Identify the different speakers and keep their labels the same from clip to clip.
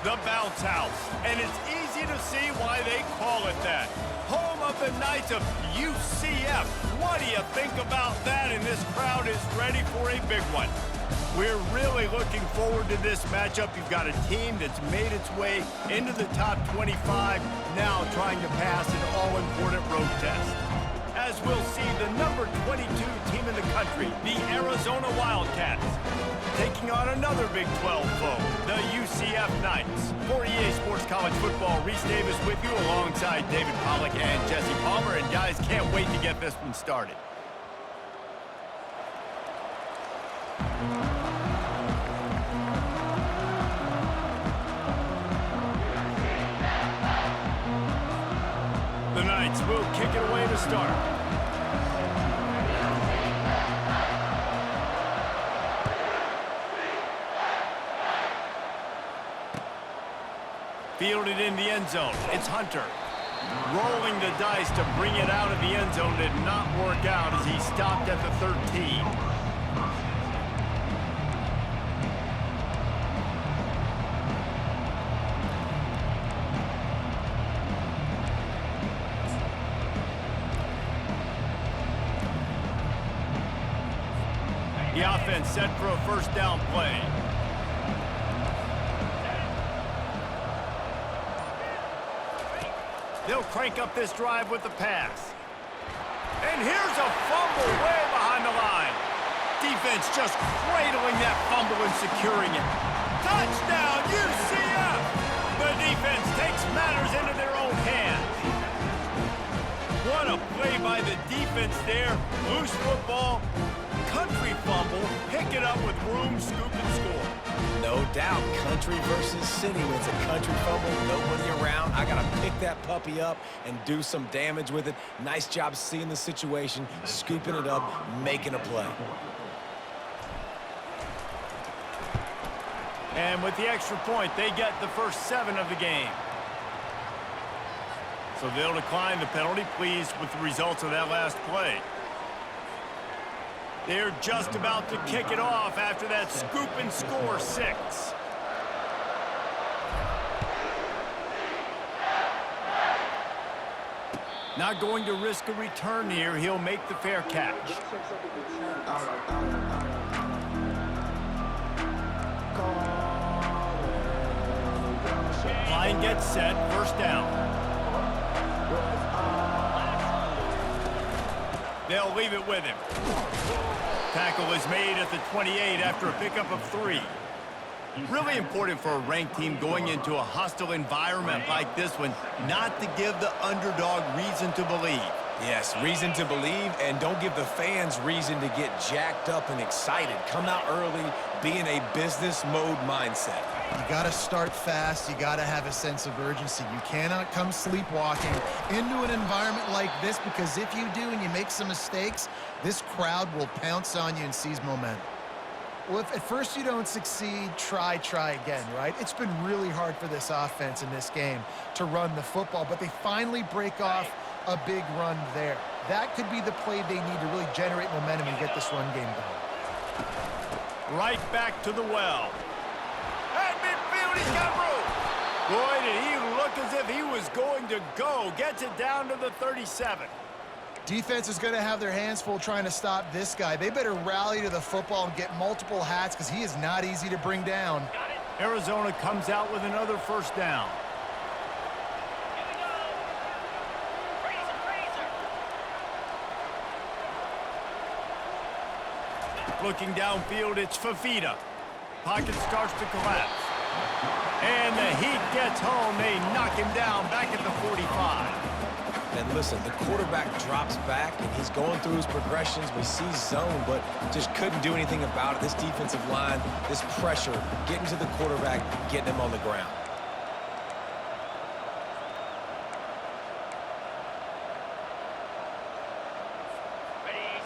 Speaker 1: The Bounce House, and it's easy to see why they call it that. Home of the Knights of UCF. What do you think about that? And this crowd is ready for a big one. We're really looking forward to this matchup. You've got a team that's made its way into the top 25, now trying to pass an all-important road test. As we'll see, the number 22 team in the country, the Arizona Wildcats, taking on another Big 12 foe, the UCF Knights. For EA Sports College Football, Reese Davis with you alongside David Pollack and Jesse Palmer. And guys, can't wait to get this one started. The Knights will kick it away to start. Fielded in the end zone. It's Hunter. Rolling the dice to bring it out of the end zone did not work out as he stopped at the 13. The offense set for a first down play. They'll crank up this drive with the pass. And here's a fumble way behind the line. Defense just cradling that fumble and securing it. Touchdown, UCF! The defense takes matters into their own hands. What a play by the defense there. Loose football. Country fumble, pick it up with room, scoop, and score.
Speaker 2: No doubt, country versus city. When it's a country fumble, nobody around. I got to pick that puppy up and do some damage with it. Nice job seeing the situation, scooping it up, making a play.
Speaker 1: And with the extra point, they get the first 7 of the game. So they'll decline the penalty, pleased with the results of that last play. They're just about to kick it off after that scoop and score 6. Not going to risk a return here. He'll make the fair catch. Line gets set, first down. They'll leave it with him. Tackle is made at the 28 after a pickup of 3. Really important for a ranked team going into a hostile environment like this one, not to give the underdog reason to believe.
Speaker 2: Yes, reason to believe, and don't give the fans reason to get jacked up and excited. Come out early, be in a business mode mindset.
Speaker 3: You got to start fast. You got to have a sense of urgency. You cannot come sleepwalking into an environment like this, because if you do and you make some mistakes, this crowd will pounce on you and seize momentum. Well, if at first you don't succeed, try again, right? It's been really hard for this offense in this game to run the football, but they finally break off a big run there. That could be the play they need to really generate momentum and get this run game going.
Speaker 1: Right back to the well. At midfield, he's got room. Boy, did he look as if he was going to go. Gets it down to the 37.
Speaker 3: Defense is going to have their hands full trying to stop this guy. They better rally to the football and get multiple hats, because he is not easy to bring down.
Speaker 1: Arizona comes out with another first down. Looking downfield, it's Fafita. Pocket starts to collapse. And the heat gets home. They knock him down back at the 45.
Speaker 2: And listen, the quarterback drops back, and he's going through his progressions. We see zone, but just couldn't do anything about it. This defensive line, this pressure, getting to the quarterback, getting him on the ground.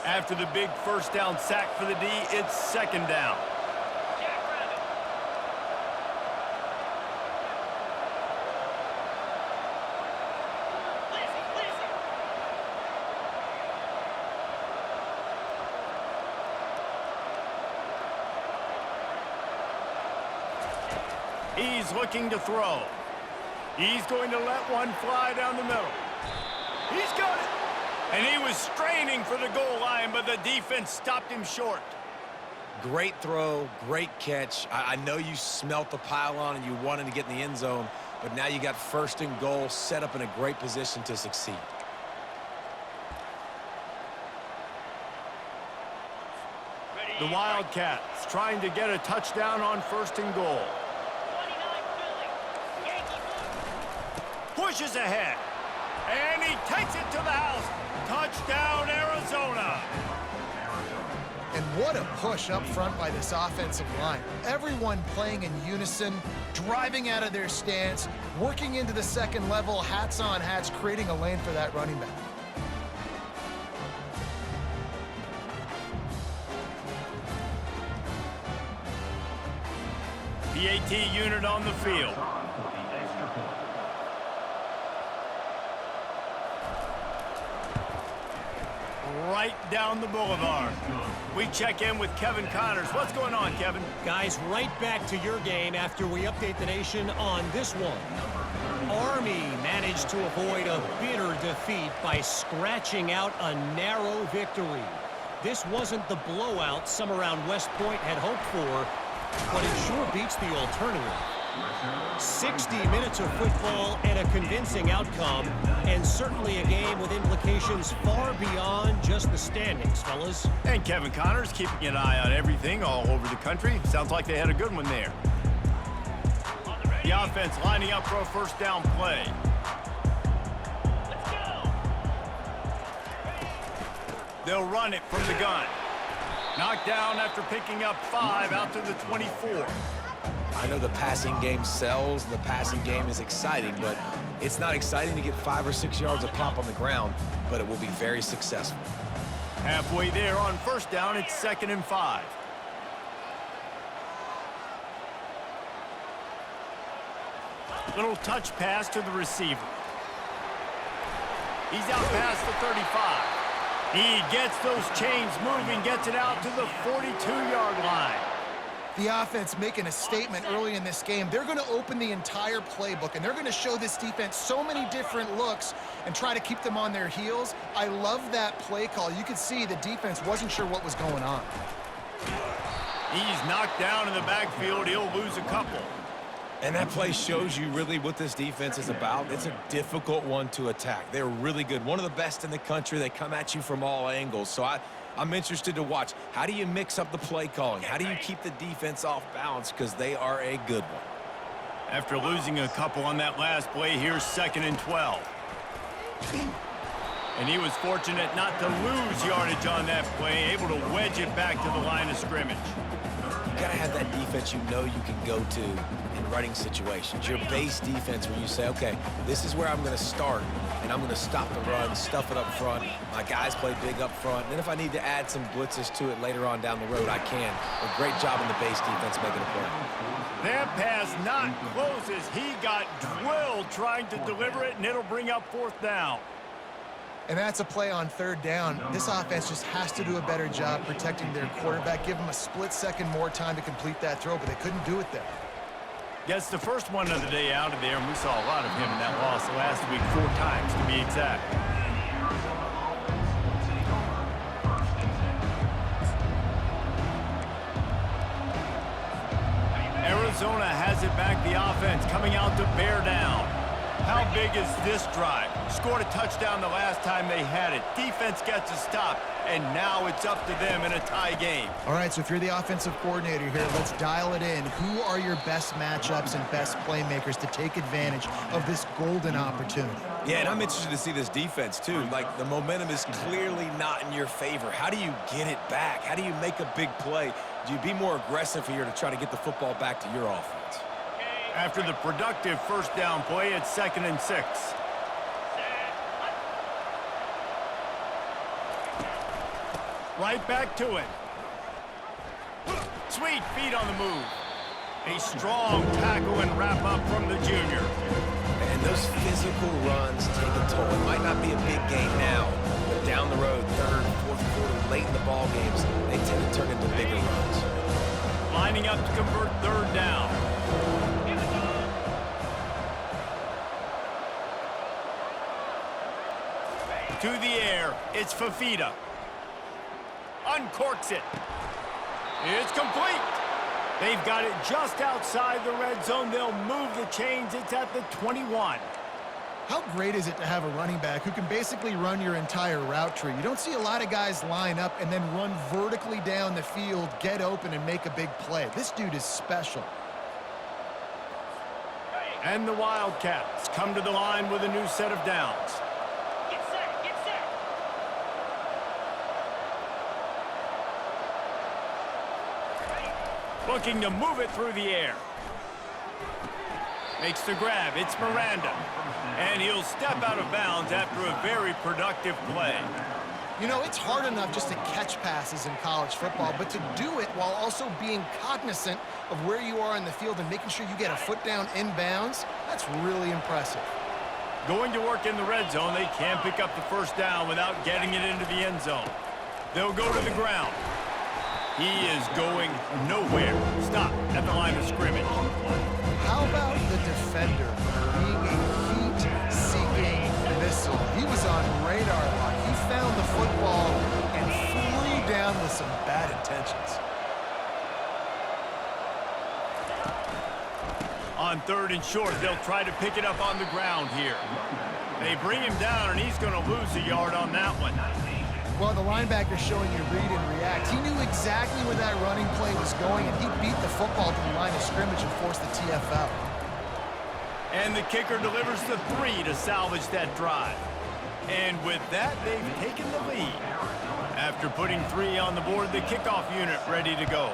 Speaker 1: After the big first down sack for the D, it's second down. He's looking to throw. He's going to let one fly down the middle. He's got it. And he was straining for the goal line, but the defense stopped him short.
Speaker 2: Great throw, great catch. I know you smelt the pylon and you wanted to get in the end zone, but now you got first and goal set up in a great position to succeed.
Speaker 1: The Wildcats trying to get a touchdown on first and goal. Pushes ahead. And he takes it to the house. Touchdown, Arizona.
Speaker 3: And what a push up front by this offensive line. Everyone playing in unison, driving out of their stance, working into the second level, hats on hats, creating a lane for that running back.
Speaker 1: PAT unit on the field. Right down the boulevard. We check in with Kevin Connors. What's going on, Kevin?
Speaker 4: Guys, right back to your game after we update the nation on this one. Army managed to avoid a bitter defeat by scratching out a narrow victory. This wasn't the blowout some around West Point had hoped for, but it sure beats the alternative. 60 minutes of football and a convincing outcome, and certainly a game with implications far beyond just the standings, fellas.
Speaker 1: And Kevin Connors keeping an eye on everything all over the country. Sounds like they had a good one there. The offense lining up for a first down play. They'll run it from the gun. Knocked down after picking up 5 out to the 24.
Speaker 2: I know the passing game sells and the passing game is exciting, but it's not exciting to get 5 or 6 yards of pop on the ground, but it will be very successful.
Speaker 1: Halfway there on first down, it's 2nd and 5. Little touch pass to the receiver. He's out past the 35. He gets those chains moving, gets it out to the 42-yard line.
Speaker 3: The offense making a statement early in this game. They're going to open the entire playbook, and they're going to show this defense so many different looks and try to keep them on their heels. I love that play call. You could see the defense wasn't sure what was going on.
Speaker 1: He's knocked down in the backfield. He'll lose a couple.
Speaker 2: And that play shows you really what this defense is about. It's a difficult one to attack. They're really good. One of the best in the country. They come at you from all angles. So I'm interested to watch. How do you mix up the play calling? How do you keep the defense off balance? Because they are a good one.
Speaker 1: After losing a couple on that last play, here's 2nd and 12. And he was fortunate not to lose yardage on that play, able to wedge it back to the line of scrimmage.
Speaker 2: You got to have that defense you know you can go to in running situations. Your base defense where you say, okay, this is where I'm going to start, and I'm going to stop the run, stuff it up front. My guys play big up front. And then if I need to add some blitzes to it later on down the road, I can. A great job in the base defense making a play.
Speaker 1: That pass not close as he got drilled trying to deliver it, and it'll bring up 4th down.
Speaker 3: And that's a play on 3rd down. This offense just has to do a better job protecting their quarterback. Give him a split second more time to complete that throw, but they couldn't do it there.
Speaker 1: Gets the first one of the day out of there, and we saw a lot of him in that loss last week, 4 times to be exact. Arizona has it back, the offense coming out to bear down. How big is this drive? Scored a touchdown the last time they had it. Defense gets a stop, and now it's up to them in a tie game.
Speaker 3: All right, so if you're the offensive coordinator here, let's dial it in. Who are your best matchups and best playmakers to take advantage of this golden opportunity?
Speaker 2: Yeah, and I'm interested to see this defense, too. Like, the momentum is clearly not in your favor. How do you get it back? How do you make a big play? Do you be more aggressive here to try to get the football back to your offense?
Speaker 1: After the productive first down play, it's 2nd and 6. Right back to it. Sweet feet on the move. A strong tackle and wrap up from the junior.
Speaker 2: And those physical runs take a toll. It might not be a big game now, but down the road, 3rd, 4th quarter, late in the ball games, they tend to turn into bigger runs.
Speaker 1: Lining up to convert 3rd down. To the air, it's Fafita. Uncorks it. It's complete. They've got it just outside the red zone. They'll move the chains. It's at the 21.
Speaker 3: How great is it to have a running back who can basically run your entire route tree? You don't see a lot of guys line up and then run vertically down the field, get open, and make a big play. This dude is special.
Speaker 1: And the Wildcats come to the line with a new set of downs.
Speaker 5: Get set, get set.
Speaker 1: Looking to move it through the air. Makes the grab. It's Miranda. And he'll step out of bounds after a very productive play.
Speaker 3: You know, it's hard enough just to catch passes in college football, but to do it while also being cognizant of where you are in the field and making sure you get a foot down inbounds, that's really impressive.
Speaker 1: Going to work in the red zone, they can pick up the first down without getting it into the end zone. They'll go to the ground. He is going nowhere. Stop at the line of scrimmage.
Speaker 3: How about the defender being a heat-seeking missile? He was on radar lock. He found the football and flew down with some bad intentions.
Speaker 1: On 3rd and short, they'll try to pick it up on the ground here. They bring him down, and he's going to lose a yard on that one.
Speaker 3: Well, the linebacker's showing you read and react. He knew exactly where that running play was going, and he beat the football to the line of scrimmage and forced the TFL.
Speaker 1: And the kicker delivers the 3 to salvage that drive. And with that, they've taken the lead. After putting 3 on the board, the kickoff unit ready to go.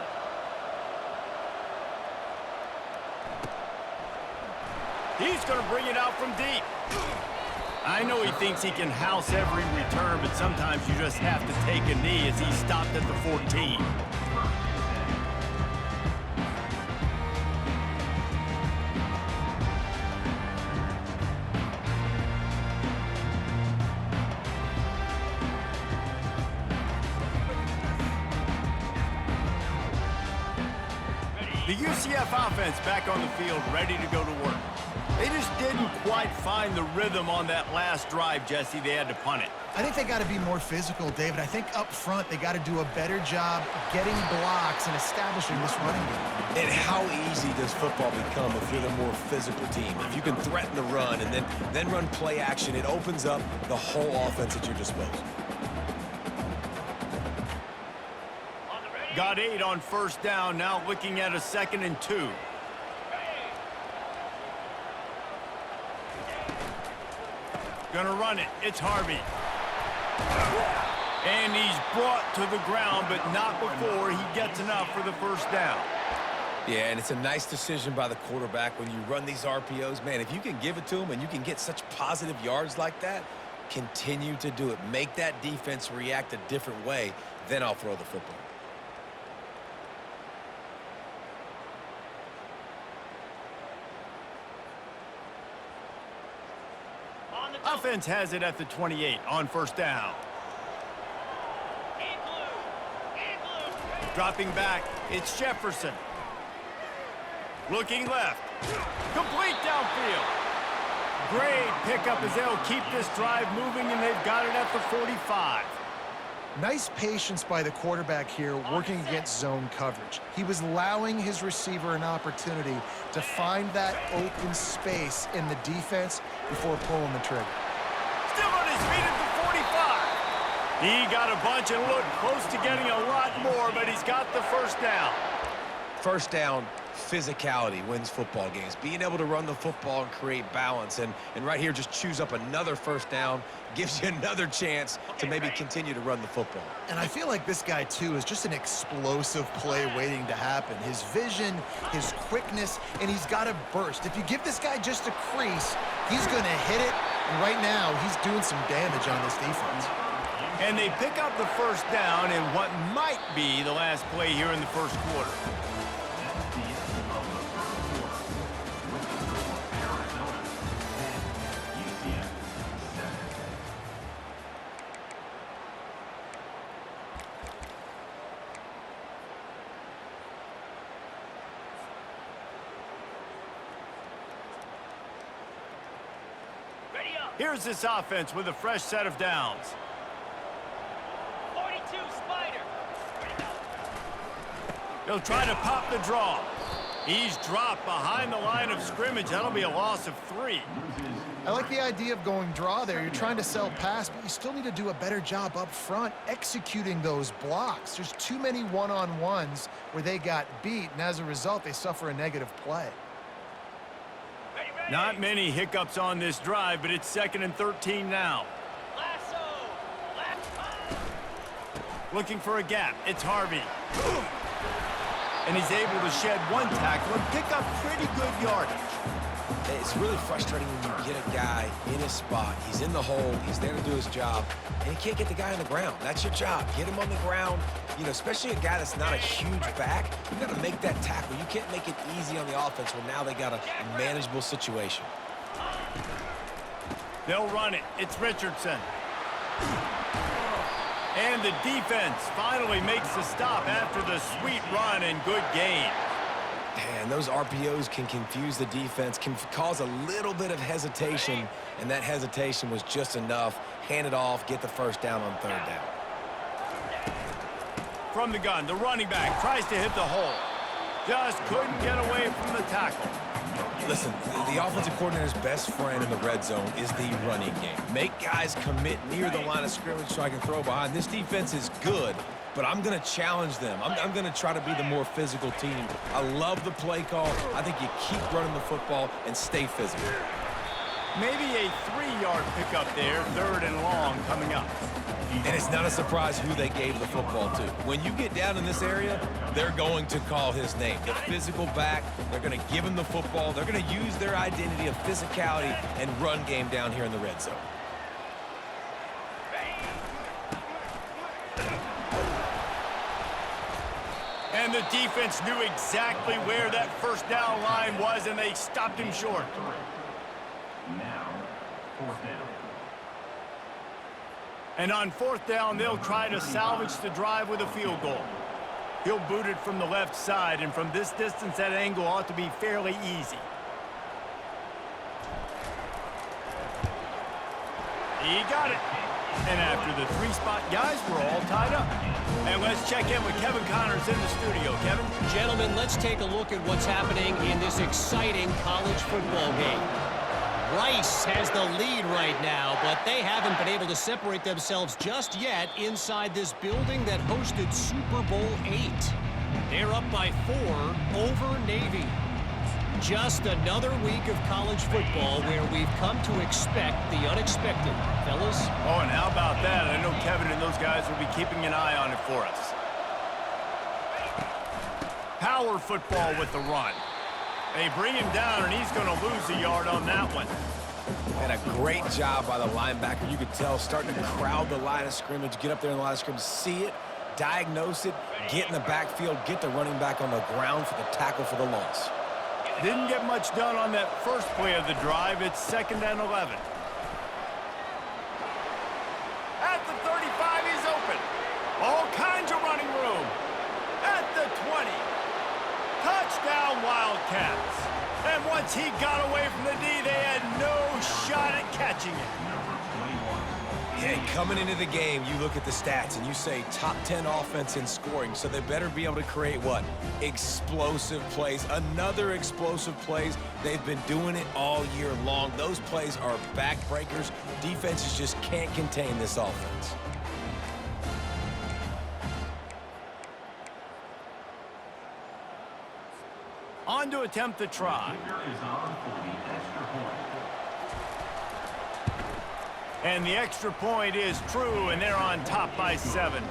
Speaker 1: He's going to bring it out from deep. I know he thinks he can house every return, but sometimes you just have to take a knee as he stopped at the 14. The UCF offense back on the field, ready to go to work. They just didn't quite find the rhythm on that last drive, Jesse. They had to punt it.
Speaker 3: I think they got to be more physical, David. I think up front they got to do a better job getting blocks and establishing this running game.
Speaker 2: And how easy does football become if you're the more physical team? If you can threaten the run and then run play action, it opens up the whole offense at your disposal.
Speaker 1: Got 8 on 1st down, now looking at a 2nd and 2. Gonna run it. It's Harvey. And he's brought to the ground, but not before he gets enough for the 1st down.
Speaker 2: Yeah, and it's a nice decision by the quarterback when you run these RPOs. Man, if you can give it to him and you can get such positive yards like that, continue to do it. Make that defense react a different way, then I'll throw the football.
Speaker 1: Offense has it at the 28 on 1st down. Dropping back, it's Jefferson. Looking left. Complete downfield. Great pickup as they'll keep this drive moving, and they've got it at the 45.
Speaker 3: Nice patience by the quarterback here working against zone coverage. He was allowing his receiver an opportunity to find that open space in the defense before pulling the trigger.
Speaker 1: Still on his feet at the 45. He got a bunch and looked close to getting a lot more, but he's got the 1st down.
Speaker 2: 1st down, physicality wins football games. Being able to run the football and create balance. And right here, just choose up another 1st down, gives you another chance to maybe continue to run the football.
Speaker 3: And I feel like this guy, too, is just an explosive play waiting to happen. His vision, his quickness, and he's got a burst. If you give this guy just a crease, he's going to hit it. And right now, he's doing some damage on this defense.
Speaker 1: And they pick up the 1st down in what might be the last play here in the 1st quarter.
Speaker 5: Ready up.
Speaker 1: Here's this offense with a fresh set of downs.
Speaker 5: 42, Spider.
Speaker 1: He'll try to pop the draw. He's dropped behind the line of scrimmage. That'll be a loss of 3.
Speaker 3: I like the idea of going draw there. You're trying to sell pass, but you still need to do a better job up front executing those blocks. There's too many one-on-ones where they got beat, and as a result, they suffer a negative play.
Speaker 1: Not many hiccups on this drive, but it's 2nd and 13 now.
Speaker 5: Lasso. Left.
Speaker 1: Looking for a gap. It's Harvey. And he's able to shed 1 tackle and pick up pretty good yardage.
Speaker 2: It's really frustrating when you get a guy in his spot. He's in the hole. He's there to do his job, and you can't get the guy on the ground. That's your job. Get him on the ground. You know, especially a guy that's not a huge back. You got to make that tackle. You can't make it easy on the offense when now they got a manageable situation.
Speaker 1: They'll run it. It's Richardson. And the defense finally makes the stop after the sweet run and good gain.
Speaker 2: And those RPOs can confuse the defense, can cause a little bit of hesitation, and that hesitation was just enough. Hand it off, get the first down on 3rd down.
Speaker 1: From the gun, the running back tries to hit the hole. Just couldn't get away from the tackle.
Speaker 2: Listen, the offensive coordinator's best friend in the red zone is the running game. Make guys commit near the line of scrimmage so I can throw behind. This defense is good, but I'm going to challenge them. I'm going to try to be the more physical team. I love the play call. I think you keep running the football and stay physical.
Speaker 1: Maybe a 3-yard pickup there, 3rd and long coming up.
Speaker 2: And it's not a surprise who they gave the football to. When you get down in this area, they're going to call his name. The physical back, they're going to give him the football. They're going to use their identity of physicality and run game down here in the red zone.
Speaker 1: And the defense knew exactly where that first down line was, and they stopped him short.
Speaker 6: Now, 4th down.
Speaker 1: And on 4th down, they'll try to salvage the drive with a field goal. He'll boot it from the left side, and from this distance, that angle ought to be fairly easy. He got it. And after the 3-spot guys, we're all tied up. And let's check in with Kevin Connors in the studio. Kevin?
Speaker 4: Gentlemen, let's take a look at what's happening in this exciting college football game. Rice has the lead right now, but they haven't been able to separate themselves just yet inside this building that hosted Super Bowl VIII. They're up by 4 over Navy. Just another week of college football where we've come to expect the unexpected. Fellas?
Speaker 1: Oh, and how about that? I know Kevin and those guys will be keeping an eye on it for us. Power football with the run. They bring him down, and he's going to lose a yard on that one.
Speaker 2: And a great job by the linebacker. You could tell starting to crowd the line of scrimmage, get up there in the line of scrimmage, see it, diagnose it, get in the backfield, get the running back on the ground for the tackle for the loss.
Speaker 1: Didn't get much done on that first play of the drive. It's 2nd and 11. At the 35, he's open. All kinds of running room. At the 20. Touchdown, Wildcats. And once he got away from the D, they had no shot at catching it.
Speaker 2: Yeah, coming into the game, you look at the stats and you say top 10 offense in scoring, so they better be able to create what? Explosive plays. Another explosive plays. They've been doing it all year long. Those plays are backbreakers. Defenses just can't contain this offense.
Speaker 1: On to attempt the try.
Speaker 6: Is on for the extra point.
Speaker 1: And the extra point is true, and they're on top by 7.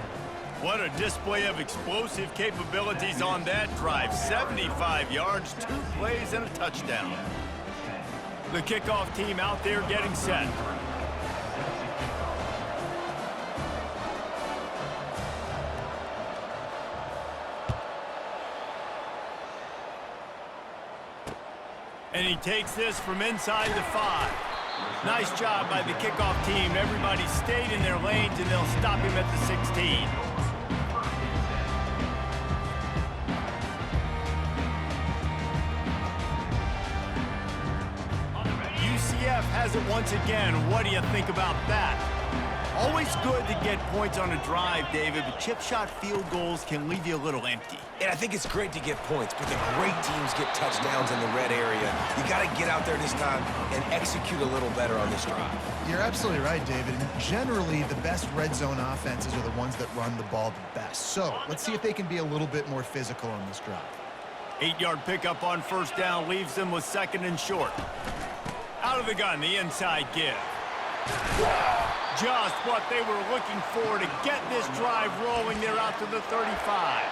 Speaker 1: What a display of explosive capabilities on that drive. 75 yards, 2 plays, and a touchdown. The kickoff team out there getting set. And he takes this from inside the 5. Nice job by the kickoff team. Everybody stayed in their lanes, and they'll stop him at the 16. UCF has it once again. What do you think about that? Always good to get points on a drive, David, but chip shot field goals can leave you a little empty.
Speaker 2: And I think it's great to get points, but the great teams get touchdowns in the red area. You got to get out there this time and execute a little better on this drive.
Speaker 3: You're absolutely right, David. Generally, the best red zone offenses are the ones that run the ball the best. So let's see if they can be a little bit more physical on this drive.
Speaker 1: 8-yard pickup on first down leaves them with 2nd and short. Out of the gun, the inside give. Just what they were looking for to get this drive rolling. They're out to the 35.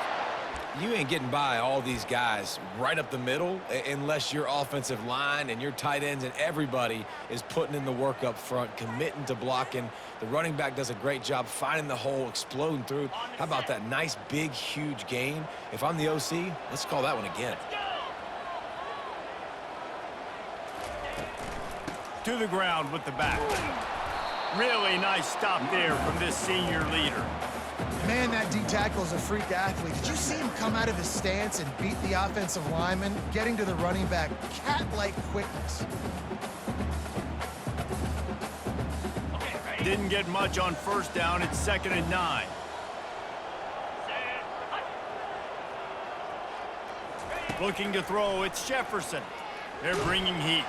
Speaker 2: You ain't getting by all these guys right up the middle unless your offensive line and your tight ends and everybody is putting in the work up front, committing to blocking. The running back does a great job finding the hole, exploding through. How about that nice, big, huge gain? If I'm the OC, let's call that one again.
Speaker 1: To the ground with the back. Really nice stop there from this senior leader.
Speaker 3: Man, that D-tackle is a freak athlete. Did you see him come out of his stance and beat the offensive lineman, getting to the running back? Cat-like quickness.
Speaker 1: Didn't get much on first down. It's 2nd and 9. Looking to throw, it's Jefferson. They're bringing heat.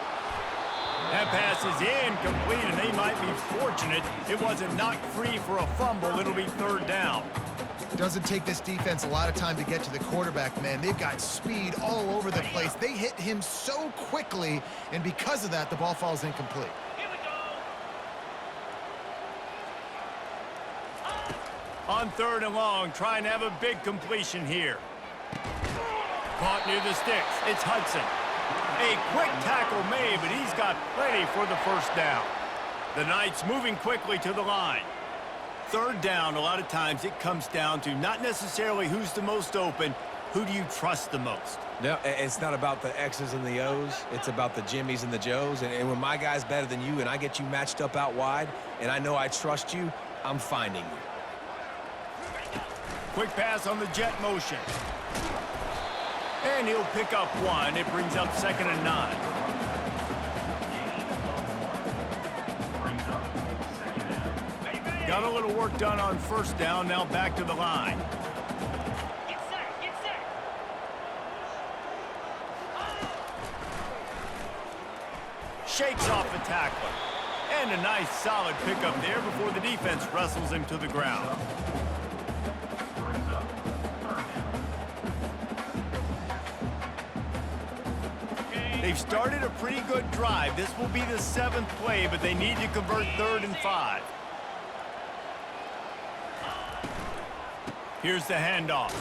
Speaker 1: That pass is incomplete, and they might be fortunate it wasn't knocked free for a fumble. It'll be 3rd down.
Speaker 3: Doesn't take this defense a lot of time to get to the quarterback, man. They've got speed all over the place. They hit him so quickly, and because of that, the ball falls incomplete.
Speaker 5: Here we go.
Speaker 1: On 3rd and long, trying to have a big completion here. Caught near the sticks. It's Hudson. A quick tackle made, but he's got plenty for the first down. The Knights moving quickly to the line. 3rd down, a lot of times it comes down to not necessarily who's the most open, who do you trust the most?
Speaker 2: No, it's not about the X's and the O's. It's about the Jimmys and the Joes. And when my guy's better than you and I get you matched up out wide and I know I trust you, I'm finding you.
Speaker 1: Quick pass on the jet motion. And he'll pick up 1. It brings up 2nd and 9. Got a little work done on first down. Now back to the line.
Speaker 5: Get set, get set.
Speaker 1: Shakes off the tackler. And a nice solid pickup there before the defense wrestles him to the ground. They've started a pretty good drive. This will be the 7th play, but they need to convert 3rd and 5. Here's the handoff.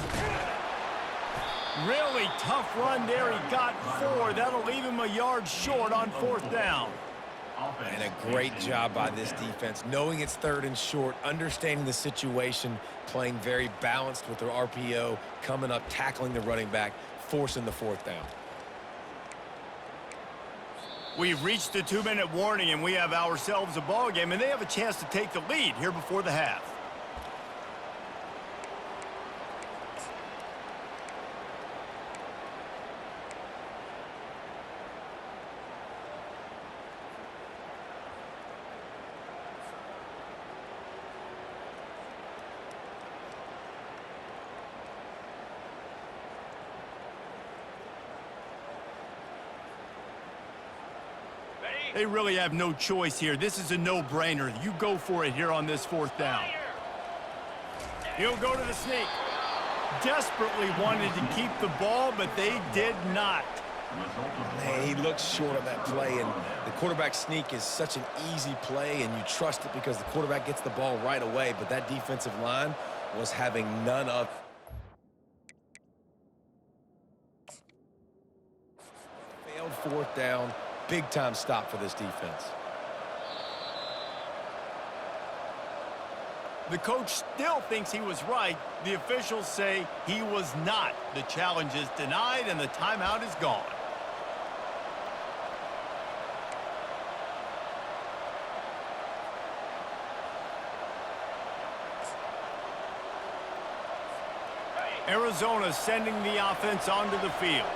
Speaker 1: Really tough run there. He got 4. That'll leave him a yard short on 4th down.
Speaker 2: And a great job by this defense, knowing it's 3rd and short, understanding the situation, playing very balanced with their RPO, coming up, tackling the running back, forcing the 4th down.
Speaker 1: We've reached the 2-minute warning, and we have ourselves a ball game, and they have a chance to take the lead here before the half. They really have no choice here. This is a no-brainer. You go for it here on this 4th down. He'll go to the sneak. Desperately wanted to keep the ball, but they did not.
Speaker 2: Man, he looks short on that play, and the quarterback sneak is such an easy play, and you trust it because the quarterback gets the ball right away, but that defensive line was having none of. Failed 4th down. Big-time stop for this defense.
Speaker 1: The coach still thinks he was right. The officials say he was not. The challenge is denied, and the timeout is gone. Arizona sending the offense onto the field.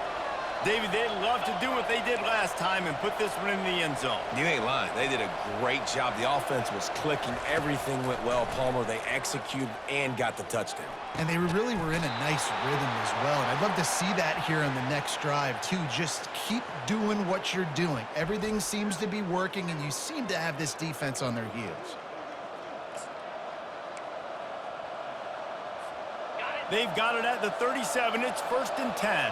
Speaker 1: David, they'd love to do what they did last time and put this one in the end zone.
Speaker 2: You ain't lying. They did a great job. The offense was clicking. Everything went well, Palmer. They executed and got the touchdown.
Speaker 3: And they really were in a nice rhythm as well. And I'd love to see that here on the next drive, too. Just keep doing what you're doing. Everything seems to be working, and you seem to have this defense on their heels.
Speaker 1: They've got it at the 37. It's 1st and 10.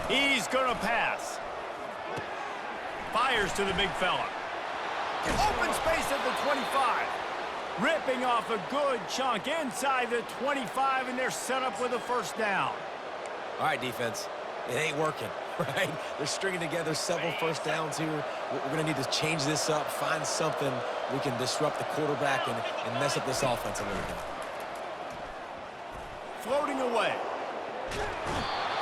Speaker 1: He's going to pass. Fires to the big fella. Open space at the 25. Ripping off a good chunk inside the 25, and they're set up with a first down.
Speaker 2: All right, defense. It ain't working, right? They're stringing together several first downs here. We're going to need to change this up, find something we can disrupt the quarterback and mess up this offense a little bit.
Speaker 1: Floating away.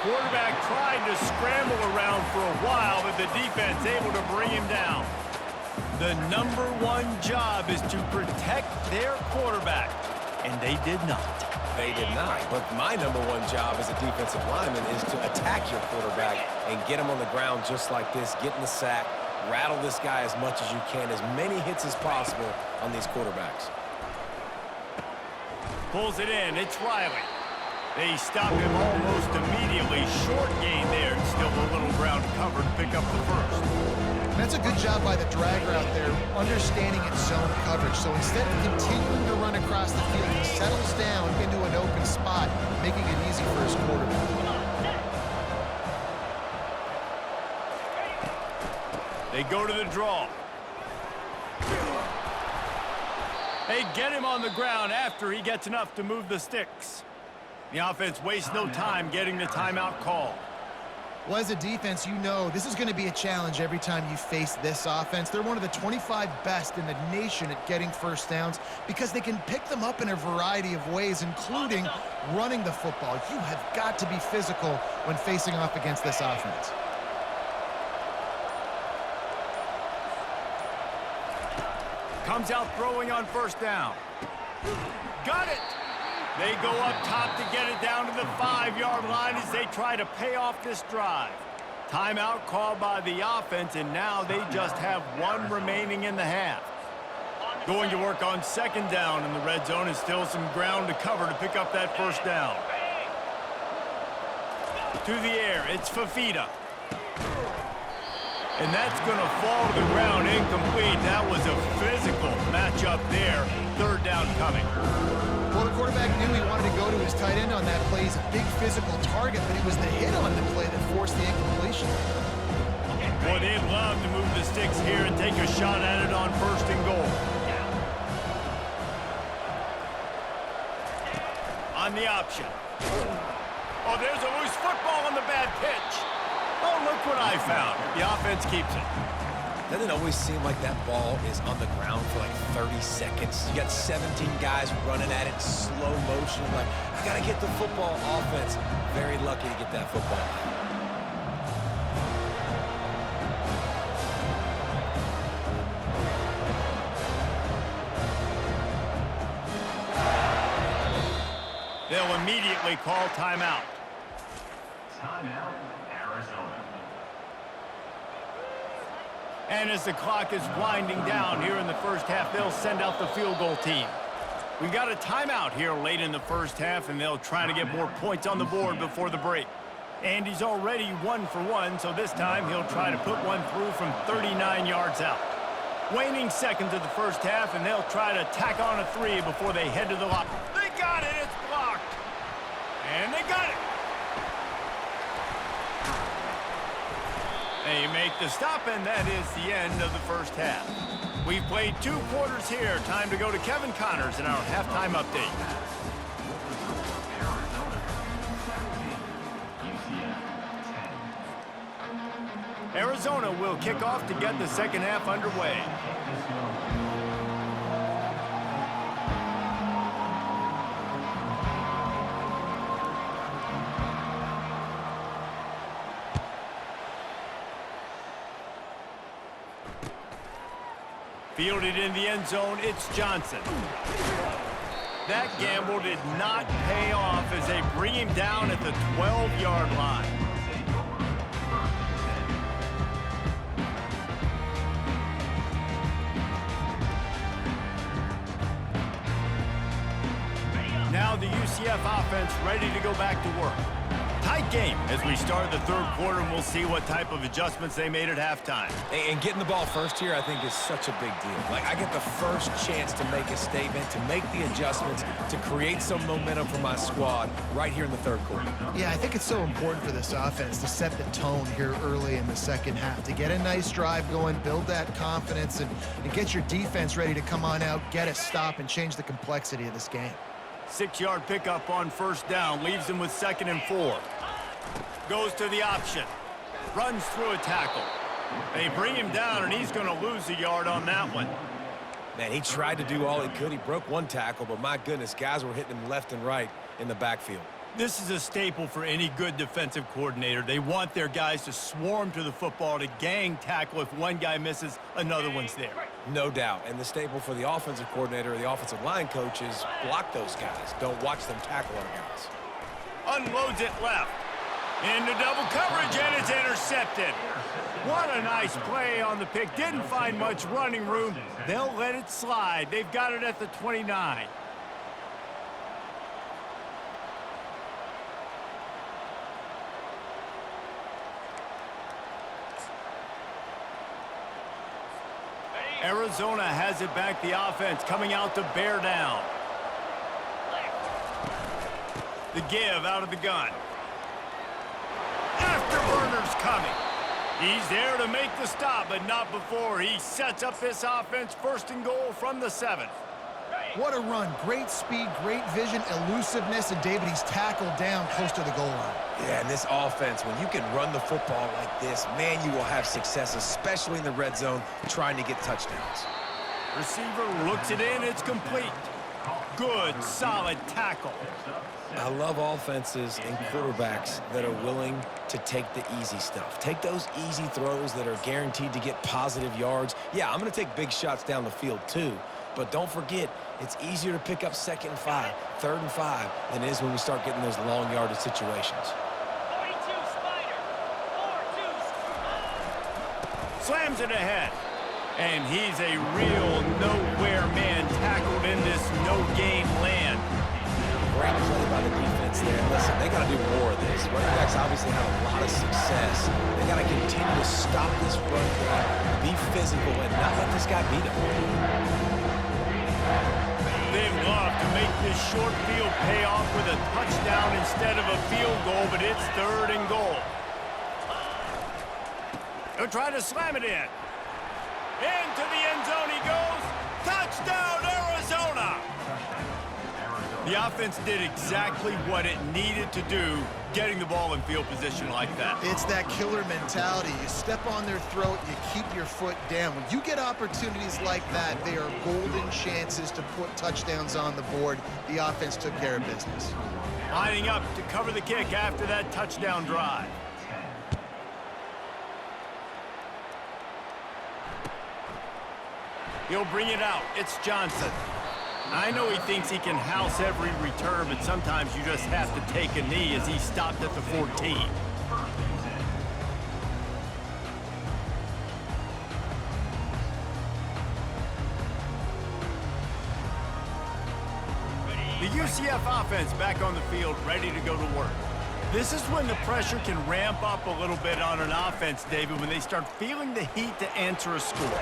Speaker 1: Quarterback tried to scramble around for a while, but the defense able to bring him down. The #1 job is to protect their quarterback, and they did not.
Speaker 2: They did not. But my #1 job as a defensive lineman is to attack your quarterback and get him on the ground just like this, get in the sack, rattle this guy as much as you can, as many hits as possible on these quarterbacks.
Speaker 1: Pulls it in. It's Riley. They stop him almost immediately. Short gain there, and still a little ground cover to pick up the first.
Speaker 3: That's a good job by the dragger out there, understanding its zone coverage. So instead of continuing to run across the field, he settles down into an open spot, making it easy for his quarterback.
Speaker 1: They go to the draw. They get him on the ground after he gets enough to move the sticks. The offense wastes no time getting the timeout called.
Speaker 3: Well, as a defense, you know this is going to be a challenge every time you face this offense. They're one of the 25 best in the nation at getting first downs because they can pick them up in a variety of ways, including running the football. You have got to be physical when facing off against this offense.
Speaker 1: Comes out throwing on first down. Got it! They go up top to get it down to the 5-yard line as they try to pay off this drive. Timeout called by the offense, and now they just have one remaining in the half. Going to work on second down in the red zone, and still some ground to cover to pick up that first down. To the air, it's Fafita. And that's going to fall to the ground incomplete. That was a physical matchup there. Third down coming.
Speaker 3: Well, the quarterback knew he wanted to go to his tight end on that play. He's a big physical target, but it was the hit on the play that forced the incompletion.
Speaker 1: Boy, they'd love to move the sticks here and take a shot at it on first and goal. On the option. Oh, there's a loose football on the bad pitch. Oh, look what I found. The offense keeps it.
Speaker 2: Doesn't it always seem like that ball is on the ground for like 30 seconds? You got 17 guys running at it, slow motion. Like, I got to get the football. Offense, very lucky to get that football.
Speaker 1: They'll immediately call timeout.
Speaker 6: Timeout, Arizona.
Speaker 1: And as the clock is winding down here in the first half, they'll send out the field goal team. We've got a timeout here late in the first half, and they'll try to get more points on the board before the break. Andy's already 1 for 1, so this time he'll try to put one through from 39 yards out. Waning seconds of the first half, and they'll try to tack on a 3 before they head to the locker. They got it! It's blocked! And they got it! They make the stop, and that is the end of the first half. We've played 2 quarters here. Time to go to Kevin Connors in our halftime update. Arizona will kick off to get the second half underway. Fielded in the end zone, it's Johnson. That gamble did not pay off as they bring him down at the 12-yard line. Now the UCF offense ready to go back to work. Tight game as we start the third quarter, and we'll see what type of adjustments they made at halftime.
Speaker 2: And getting the ball first here, I think, is such a big deal. Like, I get the first chance to make a statement, to make the adjustments, to create some momentum for my squad right here in the third quarter.
Speaker 3: Yeah, I think it's so important for this offense to set the tone here early in the second half, to get a nice drive going, build that confidence, and get your defense ready to come on out, get a stop, and change the complexity of this game.
Speaker 1: 6-yard pickup on first down, leaves him with 2nd and 4. Goes to the option. Runs through a tackle. They bring him down, and he's going to lose a yard on that one.
Speaker 2: Man, he tried to do all he could. He broke one tackle, but my goodness, guys were hitting him left and right in the backfield.
Speaker 1: This is a staple for any good defensive coordinator. They want their guys to swarm to the football, to gang tackle. If one guy misses, another one's there.
Speaker 2: No doubt. And the staple for the offensive coordinator or the offensive line coach is block those guys. Don't watch them tackle our guys.
Speaker 1: Unloads it left. Into double coverage, and it's intercepted. What a nice play on the pick. Didn't find much running room. They'll let it slide. They've got it at the 29. Arizona has it back, the offense coming out to bear down. The give out of the gun. Afterburner's coming. He's there to make the stop, but not before. He sets up this offense 1st and goal from the 7.
Speaker 3: What a run. Great speed, great vision, elusiveness, and David, he's tackled down close to the goal line.
Speaker 2: Yeah, and this offense, when you can run the football like this, man, you will have success, especially in the red zone, trying to get touchdowns.
Speaker 1: Receiver looks it in. It's complete. Good, solid tackle.
Speaker 2: I love offenses and quarterbacks that are willing to take the easy stuff. Take those easy throws that are guaranteed to get positive yards. Yeah, I'm going to take big shots down the field too, but don't forget, it's easier to pick up 2nd and 5, 3rd and 5 than it is when we start getting those long yardage situations.
Speaker 5: 42 Spider. 4-2.
Speaker 1: Slams it ahead. And he's a real nowhere man, tackled in this no-game land.
Speaker 2: Great play by the defense there. Listen, they got to do more of this. Running backs obviously have a lot of success. They got to continue to stop this run game, be physical, and not let this guy beat them.
Speaker 1: They'd love to make this short field pay off with a touchdown instead of a field goal, but it's 3rd and goal. They'll try to slam it in. Into the end zone he goes. Touchdown, Arizona! The offense did exactly what it needed to do, getting the ball in field position like that.
Speaker 3: It's that killer mentality. You step on their throat, you keep your foot down. When you get opportunities like that, they are golden chances to put touchdowns on the board. The offense took care of business.
Speaker 1: Lining up to cover the kick after that touchdown drive. He'll bring it out. It's Johnson. I know he thinks he can house every return, but sometimes you just have to take a knee as he stopped at the 14. The UCF offense back on the field, ready to go to work. This is when the pressure can ramp up a little bit on an offense, David, when they start feeling the heat to answer a score.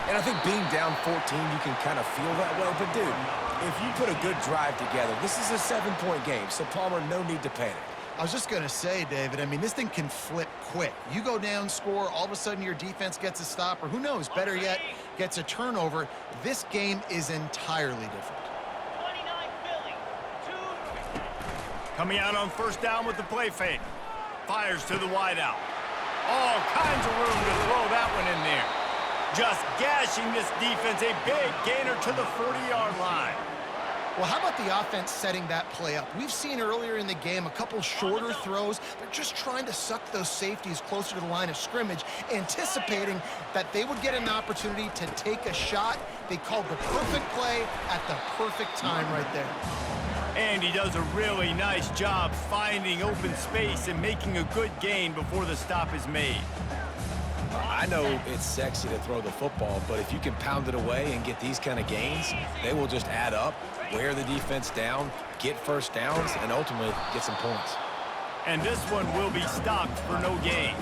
Speaker 2: And I think being down 14, you can kind of feel that way. But, dude, if you put a good drive together, this is a 7-point game, so, Palmer, no need to panic.
Speaker 3: I was just going to say, David, I mean, this thing can flip quick. You go down, score, all of a sudden your defense gets a stop, or who knows, better yet, gets a turnover. This game is entirely different.
Speaker 5: 29 Philly. 2.
Speaker 1: Coming out on first down with the play fake. Fires to the wideout. All kinds of room to throw that one in there. Just gashing this defense, a big gainer to the 40-yard line.
Speaker 3: Well, how about the offense setting that play up? We've seen earlier in the game a couple shorter throws. They're just trying to suck those safeties closer to the line of scrimmage, anticipating that they would get an opportunity to take a shot. They called the perfect play at the perfect time right there.
Speaker 1: And he does a really nice job finding open space and making a good gain before the stop is made.
Speaker 2: I know it's sexy to throw the football, but if you can pound it away and get these kind of gains, they will just add up, wear the defense down, get first downs, and ultimately get some points.
Speaker 1: And this one will be stopped for no gain.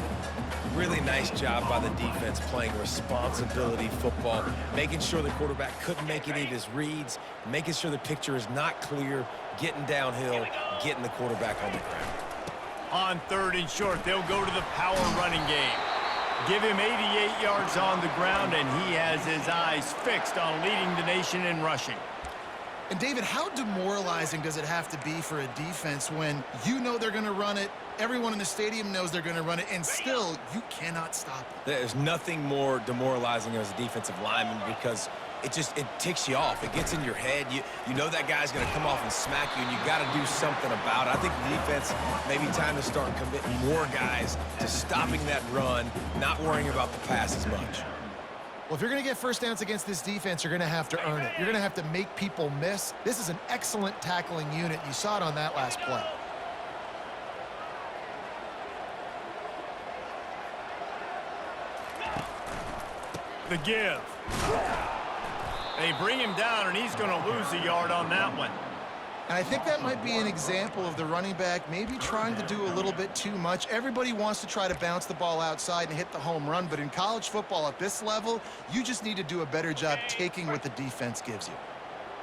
Speaker 2: Really nice job by the defense playing responsibility football, making sure the quarterback couldn't make any of his reads, making sure the picture is not clear, getting downhill, getting the quarterback on the ground.
Speaker 1: On 3rd and short, they'll go to the power running game. Give him 88 yards on the ground, and he has his eyes fixed on leading the nation in rushing.
Speaker 3: And, David, how demoralizing does it have to be for a defense when you know they're going to run it, everyone in the stadium knows they're going to run it, and still you cannot stop it?
Speaker 2: There's nothing more demoralizing as a defensive lineman because it ticks you off. It gets in your head. You know that guy's going to come off and smack you, and you got to do something about it. I think the defense may be time to start committing more guys to stopping that run, not worrying about the pass as much.
Speaker 3: Well, if you're going to get first downs against this defense, you're going to have to earn it. You're going to have to make people miss. This is an excellent tackling unit. You saw it on that last play.
Speaker 1: The give. They bring him down, and he's going to lose a yard on that one.
Speaker 3: And I think that might be an example of the running back maybe trying to do a little bit too much. Everybody wants to try to bounce the ball outside and hit the home run, but in college football at this level, you just need to do a better job taking what the defense gives you.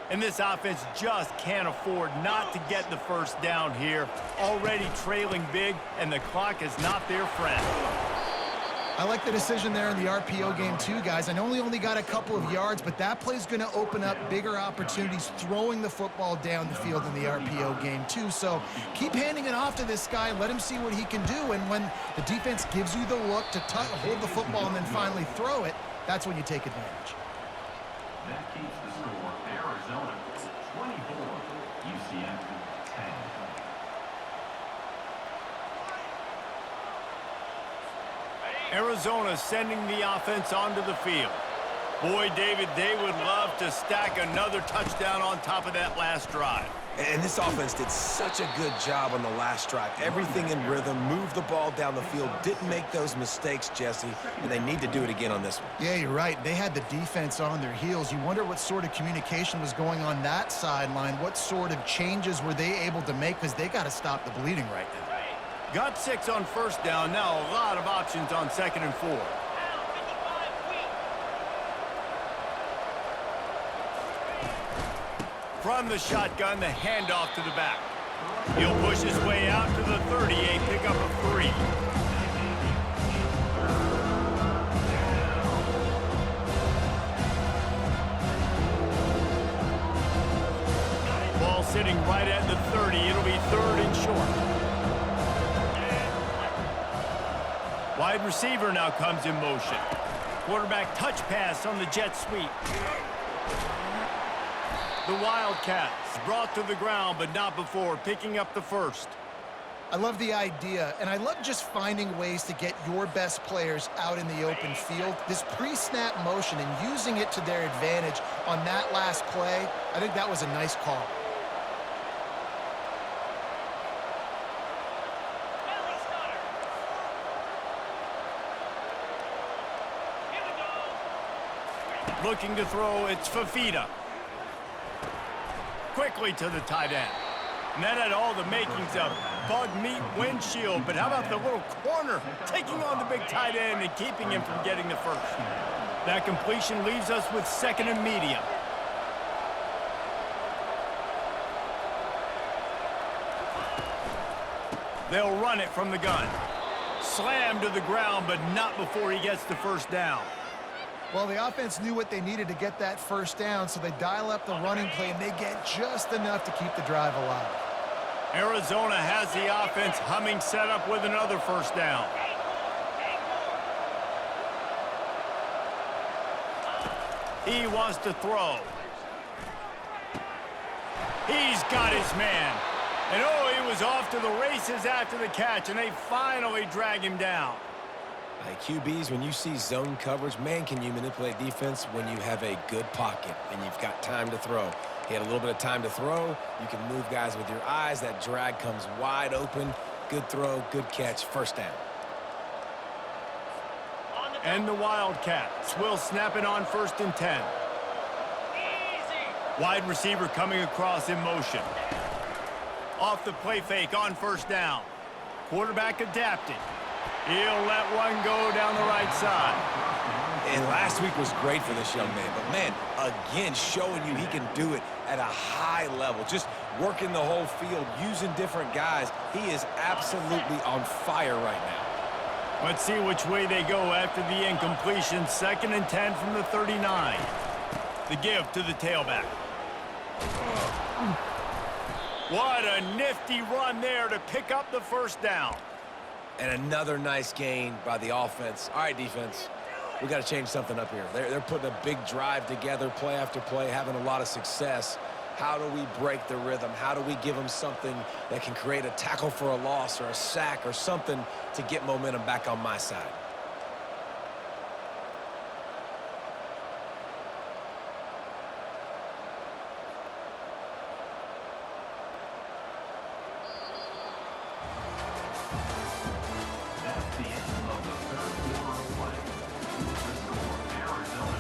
Speaker 1: And this offense just can't afford not to get the first down here. Already trailing big, and the clock is not their friend.
Speaker 3: I like the decision there in the RPO game too, guys. I know he only got a couple of yards, but that play's going to open up bigger opportunities throwing the football down the field in the RPO game too. So keep handing it off to this guy. Let him see what he can do. And when the defense gives you the look to hold the football and then finally throw it, that's when you take advantage.
Speaker 6: That keeps the score Arizona 24, UCF 10.
Speaker 1: Arizona sending the offense onto the field. Boy, David, they would love to stack another touchdown on top of that last drive.
Speaker 2: And this offense did such a good job on the last drive. Everything in rhythm, moved the ball down the field, didn't make those mistakes, Jesse, and they need to do it again on this one.
Speaker 3: Yeah, you're right. They had the defense on their heels. You wonder what sort of communication was going on that sideline. What sort of changes were they able to make? Because they got to stop the bleeding right now.
Speaker 1: Got 6 on first down. Now a lot of options on 2nd and 4. From the shotgun, the handoff to the back. He'll push his way out to the 30, a pickup of 3. Ball sitting right at the 30. It'll be 3rd and short. Wide receiver now comes in motion. Quarterback touch pass on the jet sweep. The Wildcats brought to the ground, but not before picking up the first.
Speaker 3: I love the idea, and I love just finding ways to get your best players out in the open field. This pre-snap motion and using it to their advantage on that last play, I think that was a nice call.
Speaker 1: Looking to throw, it's Fafita. Quickly to the tight end. And that had all the makings of bug meat windshield, but how about the little corner taking on the big tight end and keeping him from getting the first? That completion leaves us with 2nd and medium. They'll run it from the gun. Slammed to the ground, but not before he gets the first down.
Speaker 3: Well, the offense knew what they needed to get that first down, so they dial up the running play, and they get just enough to keep the drive alive.
Speaker 1: Arizona has the offense humming, set up with another first down. He wants to throw. He's got his man. And oh, he was off to the races after the catch, and they finally drag him down.
Speaker 2: Like QBs, when you see zone coverage, man, can you manipulate defense when you have a good pocket and you've got time to throw. He had a little bit of time to throw. You can move guys with your eyes. That drag comes wide open. Good throw, good catch, first down.
Speaker 1: And the Wildcats will snap it on 1st and 10.
Speaker 5: Easy.
Speaker 1: Wide receiver coming across in motion. Off the play fake on 1st down. Quarterback adapting. He'll let one go down the right side.
Speaker 2: And last week was great for this young man. But, man, again, showing you he can do it at a high level. Just working the whole field, using different guys. He is absolutely on fire right now.
Speaker 1: Let's see which way they go after the incompletion. 2nd and 10 from the 39. The give to the tailback. What a nifty run there to pick up the 1st down.
Speaker 2: And another nice gain by the offense. All right, defense, we got to change something up here. They're putting a big drive together, play after play, having a lot of success. How do we break the rhythm? How do we give them something that can create a tackle for a loss or a sack or something to get momentum back on my side?
Speaker 6: That's the end of the third quarter of play. The score, Arizona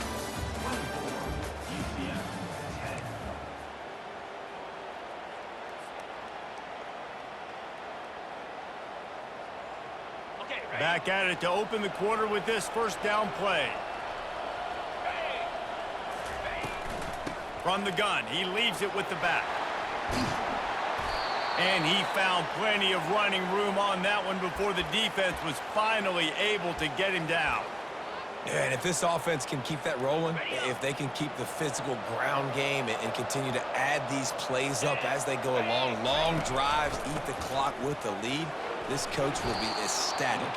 Speaker 6: 24, UCF 10.
Speaker 5: Okay, ready?
Speaker 1: Back at it to open the quarter with this 1st down play. From the gun, he leaves it with the back. And he found plenty of running room on that one before the defense was finally able to get him down.
Speaker 2: Yeah, and if this offense can keep that rolling, if they can keep the physical ground game and continue to add these plays up as they go along, long drives, eat the clock with the lead, this coach will be ecstatic.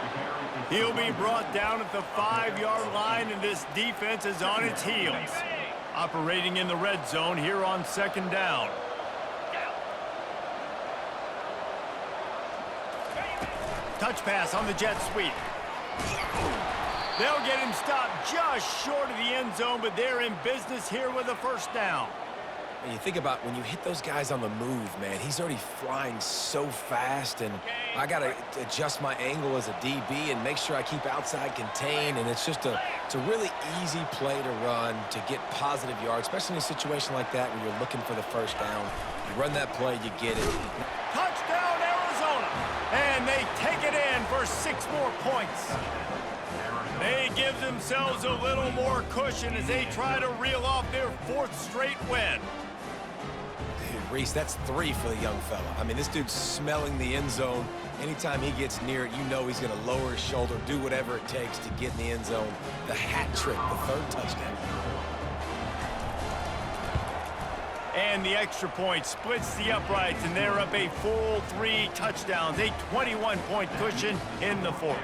Speaker 1: He'll be brought down at the 5-yard line, and this defense is on its heels. Operating in the red zone here on 2nd down. Touch pass on the jet sweep. They'll get him stopped just short of the end zone, but they're in business here with a 1st down.
Speaker 2: And you think about when you hit those guys on the move, man, he's already flying so fast, and I got to adjust my angle as a DB and make sure I keep outside contained, and it's just it's a really easy play to run to get positive yards, especially in a situation like that when you're looking for the 1st down. You run that play, you get it.
Speaker 1: Touchdown, Arizona! And they take it in for 6 more points. They give themselves a little more cushion as they try to reel off their 4th straight win.
Speaker 2: Dude, Reese, that's 3 for the young fella. I mean, this dude's smelling the end zone. Anytime he gets near it, you know he's going to lower his shoulder, do whatever it takes to get in the end zone. The hat trick, the 3rd touchdown.
Speaker 1: And the extra point splits the uprights, and they're up a full 3 touchdowns, a 21-point cushion in the 4th.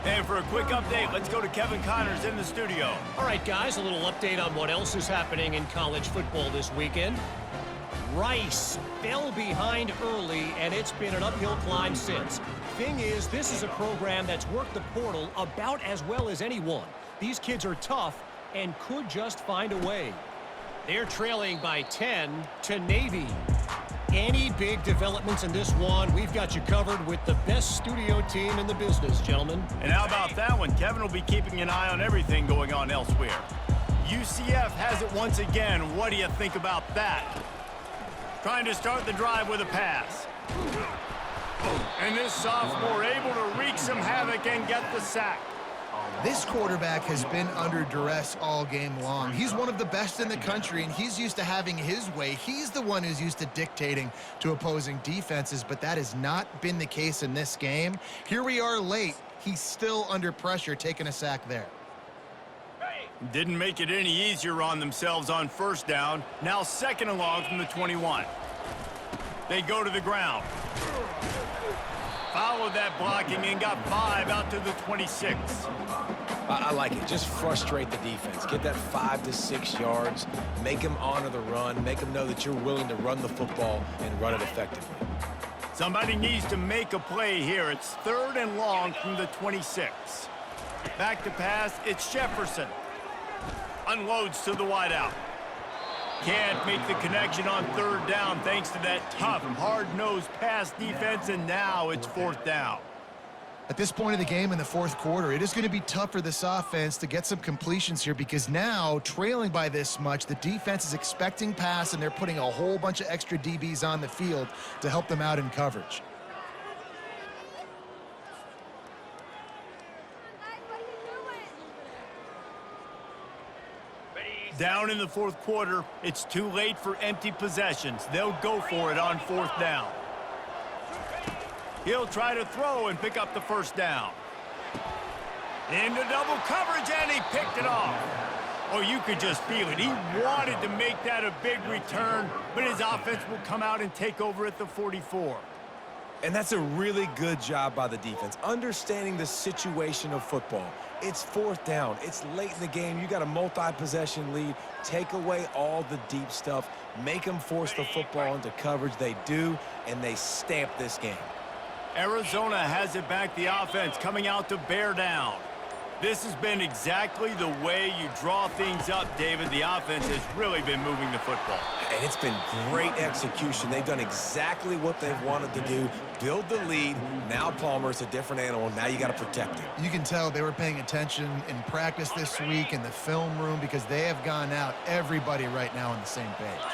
Speaker 1: And for a quick update, let's go to Kevin Connors in the studio.
Speaker 4: All right, guys, a little update on what else is happening in college football this weekend. Rice fell behind early, and it's been an uphill climb since. Thing is, this is a program that's worked the portal about as well as anyone. These kids are tough and could just find a way. They're trailing by 10 to Navy. Any big developments in this one, we've got you covered with the best studio team in the business, gentlemen.
Speaker 1: And how about that one? Kevin will be keeping an eye on everything going on elsewhere. UCF has it once again. What do you think about that? Trying to start the drive with a pass. And this sophomore able to wreak some havoc and get the sack.
Speaker 3: This quarterback has been under duress all game long. He's one of the best in the country, and he's used to having his way. He's the one who's used to dictating to opposing defenses, but that has not been the case in this game. Here we are late. He's still under pressure, taking a sack there.
Speaker 1: Didn't make it any easier on themselves on 1st down. Now 2nd and long from the 21. They go to the ground. Followed that blocking and got 5 out to the 26.
Speaker 2: I like it. Just frustrate the defense. Get that 5 to 6 yards. Make them honor the run. Make them know that you're willing to run the football and run it effectively.
Speaker 1: Somebody needs to make a play here. It's 3rd and long from the 26. Back to pass, it's Jefferson. Unloads to the wideout. Can't make the connection on 3rd down thanks to that tough, hard-nosed pass defense, and now it's 4th down.
Speaker 3: At this point of the game in the 4th quarter, it is going to be tough for this offense to get some completions here because now, trailing by this much, the defense is expecting pass, and they're putting a whole bunch of extra DBs on the field to help them out in coverage.
Speaker 1: Down in the 4th quarter, it's too late for empty possessions. They'll go for it on 4th down. He'll try to throw and pick up the 1st down. Into double coverage, and he picked it off. Oh, you could just feel it. He wanted to make that a big return, but his offense will come out and take over at the 44.
Speaker 2: And that's a really good job by the defense, understanding the situation of football. It's 4th down. It's late in the game. You got a multi-possession lead. Take away all the deep stuff. Make them force the football into coverage. They do, and they stamp this game.
Speaker 1: Arizona has it back, the offense coming out to bear down. This has been exactly the way you draw things up, David. The offense has really been moving the football.
Speaker 2: And it's been great execution. They've done exactly what they've wanted to do. Build the lead. Now Palmer's a different animal. Now you got to protect him.
Speaker 3: You can tell they were paying attention in practice this week in the film room because they have gone out, everybody right now on the same page.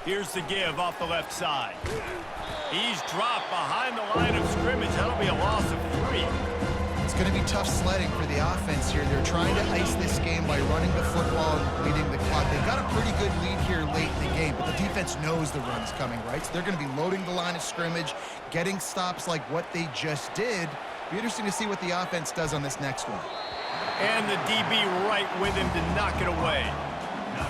Speaker 1: Here's the give off the left side. He's dropped behind the line of scrimmage. That'll be a loss of 3.
Speaker 3: It's going to be tough sledding for the offense here. They're trying to ice this game by running the football and bleeding the clock. They've got a pretty good lead here late in the game, but the defense knows the run's coming, right? So they're going to be loading the line of scrimmage, getting stops like what they just did. Be interesting to see what the offense does on this next one.
Speaker 1: And the DB right with him to knock it away.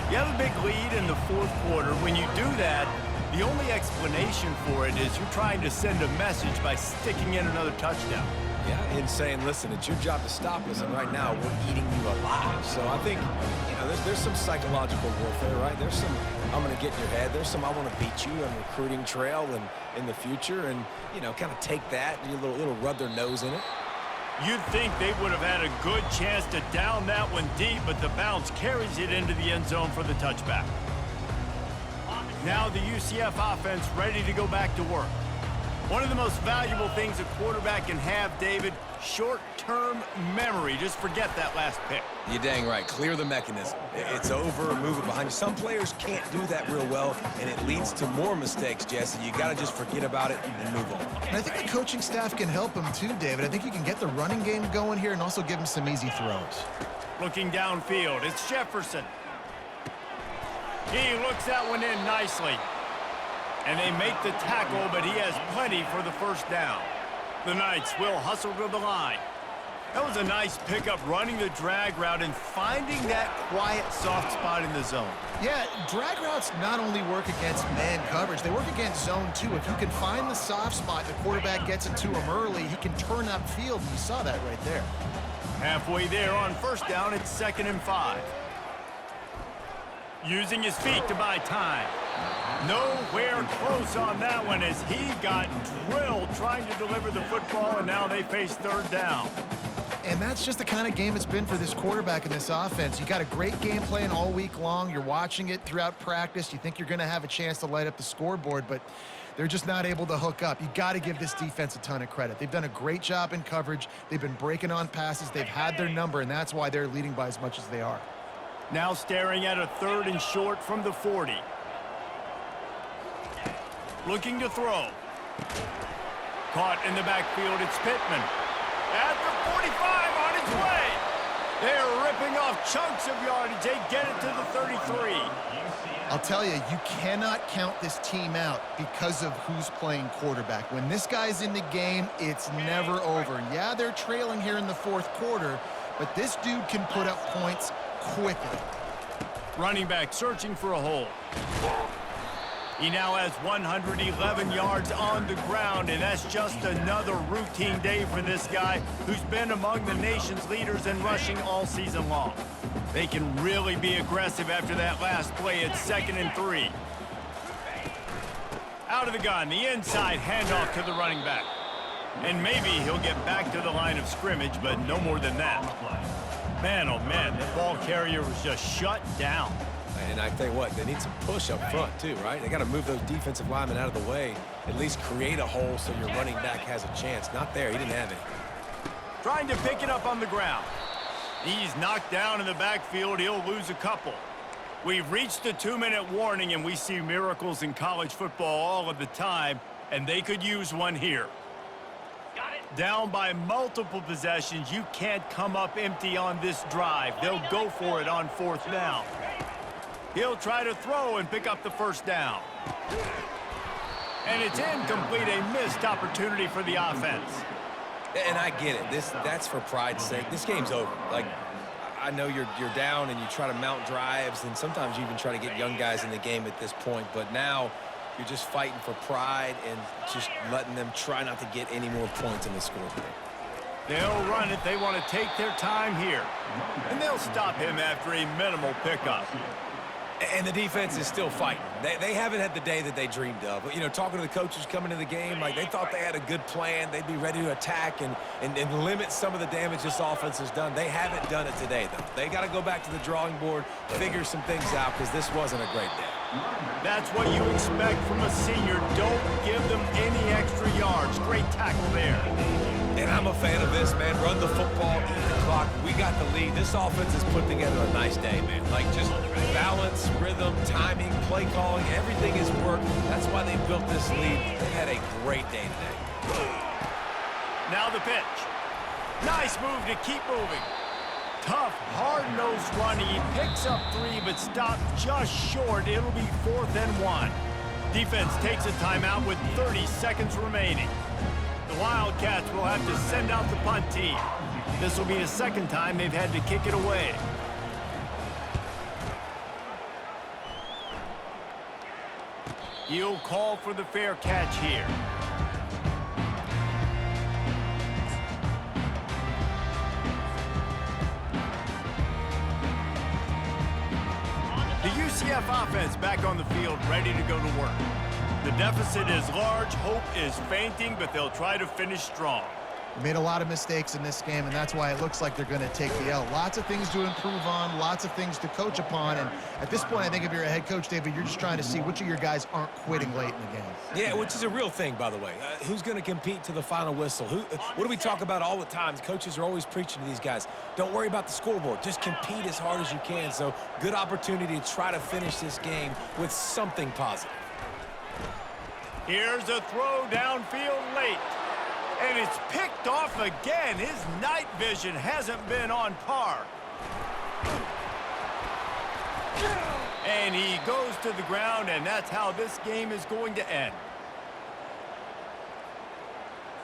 Speaker 1: You have a big lead in the 4th quarter. When you do that, the only explanation for it is you're trying to send a message by sticking in another touchdown.
Speaker 2: Yeah, and saying, listen, it's your job to stop us, and right now we're eating you alive. So I think, you know, there's some psychological warfare, right? There's some, I'm going to get in your head. There's some, I want to beat you on recruiting trail and in the future, and, you know, kind of take that and a little rub their nose in it.
Speaker 1: You'd think they would have had a good chance to down that one deep, but the bounce carries it into the end zone for the touchback. Now the UCF offense ready to go back to work. One of the most valuable things a quarterback can have, David, short-term memory. Just forget that last pick.
Speaker 2: You're dang right. Clear the mechanism. It's over, move it behind you. Some players can't do that real well, and it leads to more mistakes, Jesse. You got to just forget about it and move on.
Speaker 3: And I think the coaching staff can help him too, David. I think you can get the running game going here and also give him some easy throws.
Speaker 1: Looking downfield, it's Jefferson. He looks that one in nicely. And they make the tackle, but he has plenty for the 1st down. The Knights will hustle to the line. That was a nice pickup, running the drag route and finding that quiet, soft spot in the zone.
Speaker 3: Yeah, drag routes not only work against man coverage, they work against zone too. If you can find the soft spot, the quarterback gets into him early, he can turn upfield, and you saw that right there.
Speaker 1: Halfway there on 1st down, it's 2nd and 5. Using his feet to buy time. Nowhere close on that one as he got drilled trying to deliver the football, and now they face 3rd down.
Speaker 3: And that's just the kind of game it's been for this quarterback in this offense. You got a great game plan all week long. You're watching it throughout practice. You think you're going to have a chance to light up the scoreboard, but they're just not able to hook up. You got to give this defense a ton of credit. They've done a great job in coverage. They've been breaking on passes. They've had their number, and that's why they're leading by as much as they are.
Speaker 1: Now staring at a 3rd and short from the 40. Looking to throw. Caught in the backfield, it's Pittman. At the 45, on his way. They're ripping off chunks of yardage. They get it to the 33.
Speaker 3: I'll tell you, you cannot count this team out because of who's playing quarterback. When this guy's in the game, it's never over. Yeah, they're trailing here in the 4th quarter, but this dude can put up points quickly.
Speaker 1: Running back searching for a hole. He now has 111 yards on the ground, and that's just another routine day for this guy who's been among the nation's leaders in rushing all season long. They can really be aggressive after that last play at 2nd and 3. Out of the gun, the inside handoff to the running back. And maybe he'll get back to the line of scrimmage, but no more than that. Man, oh man, the ball carrier was just shut down.
Speaker 2: And I tell you what, they need some push up front too, right? They got to move those defensive linemen out of the way, at least create a hole so your running back has a chance. Not there, he didn't have it.
Speaker 1: Trying to pick it up on the ground. He's knocked down in the backfield. He'll lose a couple. We've reached the 2-minute warning, and we see miracles in college football all of the time, and they could use one here.
Speaker 5: Got it.
Speaker 1: Down by multiple possessions, you can't come up empty on this drive. They'll go for it on 4th down. He'll try to throw and pick up the 1st down. And it's incomplete, a missed opportunity for the offense.
Speaker 2: And I get it. That's for pride's sake. This game's over. Like, I know you're down and you try to mount drives, and sometimes you even try to get young guys in the game at this point. But now you're just fighting for pride and just letting them try not to get any more points in the scoreboard.
Speaker 1: They'll run it. They want to take their time here. And they'll stop him after a minimal pickup.
Speaker 2: And the defense is still fighting. They haven't had the day that they dreamed of. You know, talking to the coaches coming into the game, like they thought they had a good plan. They'd be ready to attack and limit some of the damage this offense has done. They haven't done it today, though. They got to go back to the drawing board, figure some things out, because this wasn't a great day.
Speaker 1: That's what you expect from a senior. Don't give them any extra yards. Great tackle there.
Speaker 2: And I'm a fan of this, man. Run the football, eat the clock. We got the lead. This offense has put together a nice day, man. Like, just balance, rhythm, timing, play calling, everything has worked. That's why they built this lead. They had a great day today.
Speaker 1: Now the pitch. Nice move to keep moving. Tough, hard-nosed run. He picks up 3, but stopped just short. It'll be 4th and 1. Defense takes a timeout with 30 seconds remaining. The Wildcats will have to send out the punt team. This will be the 2nd time they've had to kick it away. He'll call for the fair catch here. The UCF offense back on the field, ready to go to work. The deficit is large, hope is fainting, but they'll try to finish strong.
Speaker 3: They made a lot of mistakes in this game, and that's why it looks like they're going to take the L. Lots of things to improve on, lots of things to coach upon, and at this point, I think if you're a head coach, David, you're just trying to see which of your guys aren't quitting late in the game.
Speaker 2: Yeah, which is a real thing, by the way. Who's going to compete to the final whistle? What do we talk about all the time? Coaches are always preaching to these guys. Don't worry about the scoreboard. Just compete as hard as you can. So, good opportunity to try to finish this game with something positive.
Speaker 1: Here's a throw downfield late. And it's picked off again. His night vision hasn't been on par. And he goes to the ground, and that's how this game is going to end.